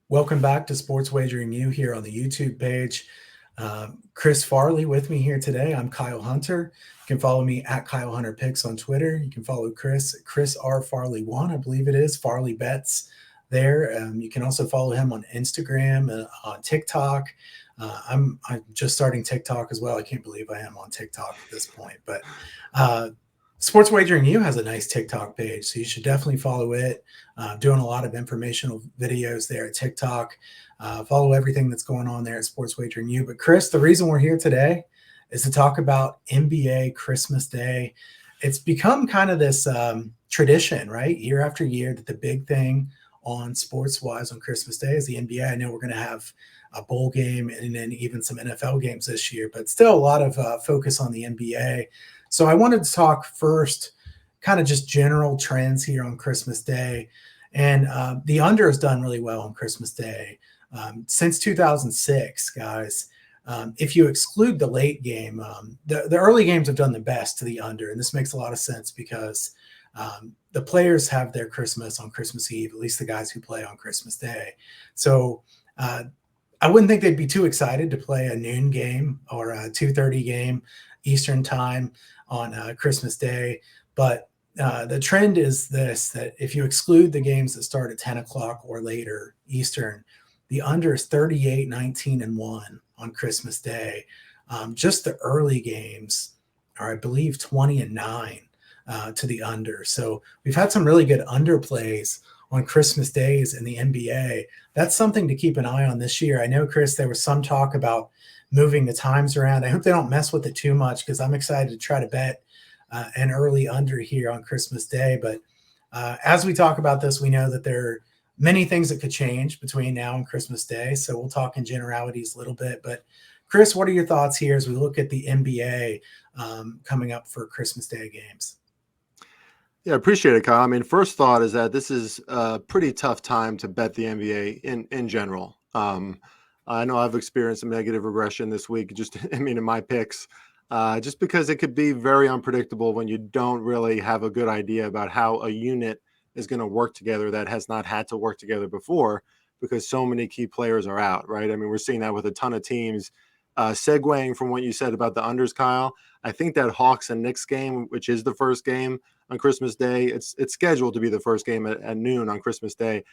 Welcome back to Sports Wagering You here on the YouTube page. Chris Farley with me here today. I'm Kyle Hunter. You can follow me at Kyle Hunter Picks on Twitter. You can follow Chris R Farley 1, I believe it is, Farley Bets there. You can also follow him on Instagram, on TikTok. I'm just starting TikTok as well. I can't believe I am on TikTok at this point, but uh, Sports Wagering You has a nice TikTok page, so you should definitely follow it. Doing a lot of informational videos there at TikTok. Follow everything that's going on there at Sports Wagering You. But Chris, the reason we're here today is to talk about NBA Christmas Day. It's become kind of this tradition, right? Year after year, that the big thing on sports wise on Christmas Day is the NBA. I know we're going to have a bowl game and then even some NFL games this year, but still a lot of focus on the NBA. So I wanted to talk first, kind of just general trends here on Christmas Day. And the under has done really well on Christmas Day. Since 2006, guys, if you exclude the late game, the early games have done the best to the under. And this makes a lot of sense because the players have their Christmas on Christmas Eve, at least the guys who play on Christmas Day. So I wouldn't think they'd be too excited to play a noon game or a 2:30 game Eastern time on Christmas Day. But the trend is this, that if you exclude the games that start at 10 o'clock or later Eastern, the under is 38, 19, and 1 on Christmas Day. Just the early games are, I believe, 20 and 9 to the under. So we've had some really good underplays on Christmas days in the NBA. That's something to keep an eye on this year. I know, Chris, there was some talk about moving the times around. I hope they don't mess with it too much because I'm excited to try to bet an early under here on Christmas Day. But as we talk about this, we know that there are many things that could change between now and Christmas Day. So we'll talk in generalities a little bit. But Chris, what are your thoughts here as we look at the NBA coming up for Christmas Day games? Yeah, I appreciate it, Kyle. I mean, first thought is that this is a pretty tough time to bet the NBA in general. I know I've experienced some negative regression this week, just in my picks, just because it could be very unpredictable when you don't really have a good idea about how a unit is going to work together that has not had to work together before because so many key players are out, right? I mean, we're seeing that with a ton of teams. Segueing from what you said about the unders, Kyle, I think that Hawks and Knicks game, which is the first game on Christmas Day, it's scheduled to be the first game at noon on Christmas Day.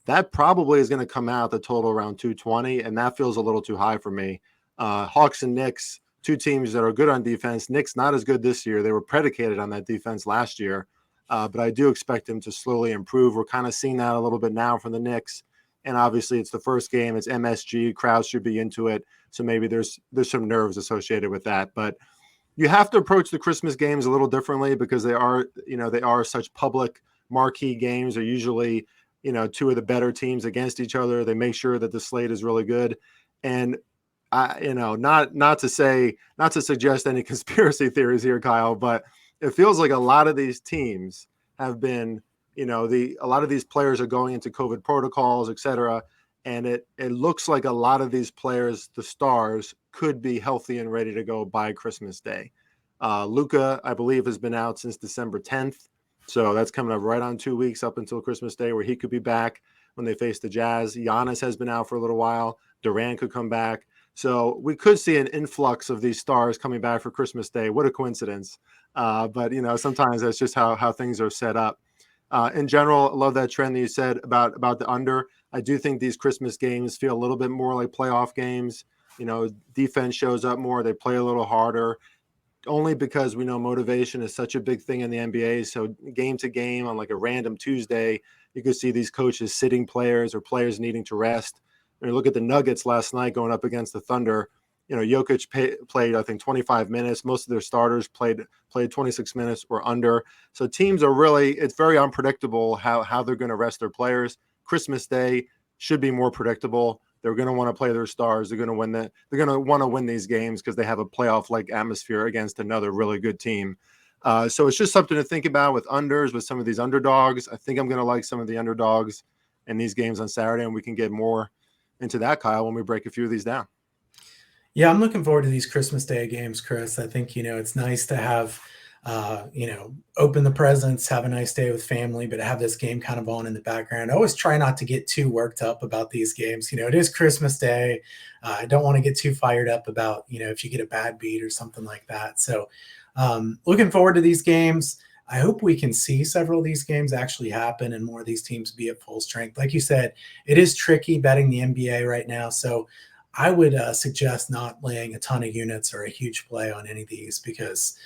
That probably is going to come out the total around 220, and that feels a little too high for me. Hawks and Knicks, two teams that are good on defense. Knicks not as good this year. They were predicated on that defense last year, but I do expect them to slowly improve. We're kind of seeing that a little bit now from the Knicks. And obviously, it's the first game. It's MSG. Crowds should be into it. So maybe there's some nerves associated with that. But you have to approach the Christmas games a little differently because they are such public marquee games. They're usually, two of the better teams against each other. They make sure that the slate is really good. And not to suggest any conspiracy theories here, Kyle, but it feels like a lot of these teams have been, a lot of these players are going into COVID protocols, et cetera. And it looks like a lot of these players, the stars, could be healthy and ready to go by Christmas Day. Luka, I believe, has been out since December 10th. So that's coming up right on 2 weeks up until Christmas Day where he could be back when they face the Jazz. Giannis has been out for a little while. Durant could come back. So we could see an influx of these stars coming back for Christmas Day. What a coincidence. But sometimes that's just how things are set up. In general, I love that trend that you said about the under. I do think these Christmas games feel a little bit more like playoff games. Defense shows up more. They play a little harder only because we know motivation is such a big thing in the NBA. So game to game on like a random Tuesday, you could see these coaches sitting players or players needing to rest. Look at the Nuggets last night going up against the Thunder. Jokic played, I think, 25 minutes. Most of their starters played 26 minutes or under. So teams are it's very unpredictable how they're going to rest their players. Christmas Day should be more predictable. They're going to want to play their stars. They're going to want to win these games because they have a playoff-like atmosphere against another really good team. So it's just something to think about with unders, with some of these underdogs. I think I'm going to like some of the underdogs in these games on Saturday, and we can get more into that, Kyle, when we break a few of these down. Yeah, I'm looking forward to these Christmas Day games, Chris. I think, it's nice to have open the presents, have a nice day with family, but have this game kind of on in the background. I always try not to get too worked up about these games. It is Christmas Day. I don't want to get too fired up about, if you get a bad beat or something like that. So looking forward to these games. I hope we can see several of these games actually happen and more of these teams be at full strength. Like you said, it is tricky betting the NBA right now. So I would suggest not laying a ton of units or a huge play on any of these because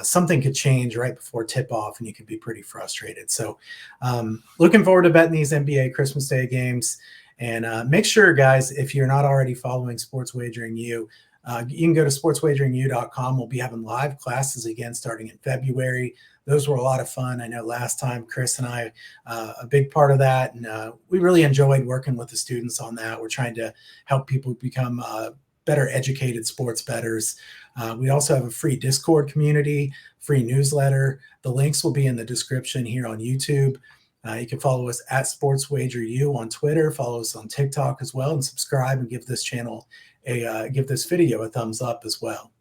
something could change right before tip off and you could be pretty frustrated. So looking forward to betting these NBA Christmas Day games. And make sure, guys, if you're not already following Sports Wagering U, you can go to sportswageringu.com. We'll be having live classes again starting in February. Those were a lot of fun. I know last time Chris and I, a big part of that, and we really enjoyed working with the students on that. We're trying to help people become better educated sports bettors. We also have a free Discord community, free newsletter. The links will be in the description here on YouTube. You can follow us at SportsWagerU on Twitter, follow us on TikTok as well, and subscribe and give this channel give this video a thumbs up as well.